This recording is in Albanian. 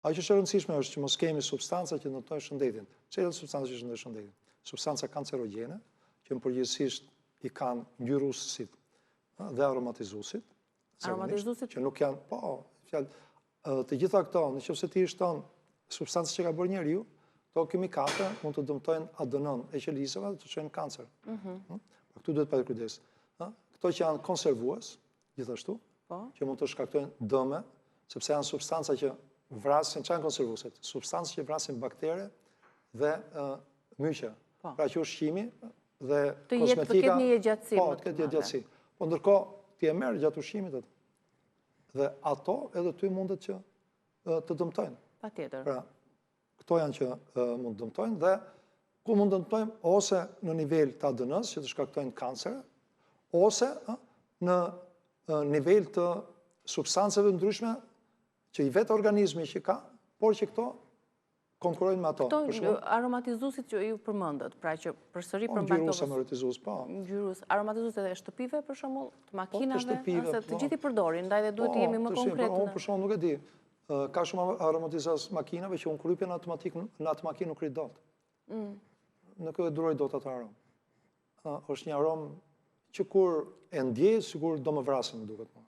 Ajo që është e rëndësishme është që mos kemi substanca që ndëmtojnë shëndetin. Cilat substanca që ndëmtojnë shëndetin? Substanca kancerogjene, që në përgjithësisht i kanë ngjyruesit dhe aromatizuesit. Aromatizuesit? Që nuk janë, të gjitha këto, nëse ti shton substanca që ka bërë njeriu, këto kimikate mund të dëmtojnë adenon e qelizave dhe të çojnë kancer. Këtu duhet pasur kujdes. Këto që janë konservues, gjithashtu, që mund të shkaktojnë dëme, sepse janë substanca që vrasin, që janë konservuesit? Substanca që vrasin baktere dhe myqe. Pra që ushqimi dhe kosmetika... Të ketë një gjatësi. Po, të ketë një gjatësi. Po ndërkohë, ti e merr gjatë ushqimit atë. Dhe ato edhe ty mundet që të dëmtojnë. Patjetër. Pra, këto janë që mund të dëmtojnë dhe ku mund të dëmtojnë ose në nivel të ADN-s që të shkaktojnë kancer, ose në nivel të substanceve ndryshme që i vetë organizmi që ka, por që këto konkurojnë me ato. Këto aromatizuesit që ju përmendët, pra që përsëri përmbajnë ngjyrues aromatizues, po. Ngjyrues aromatizues edhe shtëpive për shembull, të makinave, ose të po. gjithë i përdorin, ndaj dhe duhet të jemi më konkret. Unë për shembull nuk e di. Ka shumë aromatizues makinave që unë kur hypja në atë makinë nuk ri dot. Nuk e duroj dot atë aromë. Është një aromë që kur e ndjej, sigur do më vrasë, më duket mua.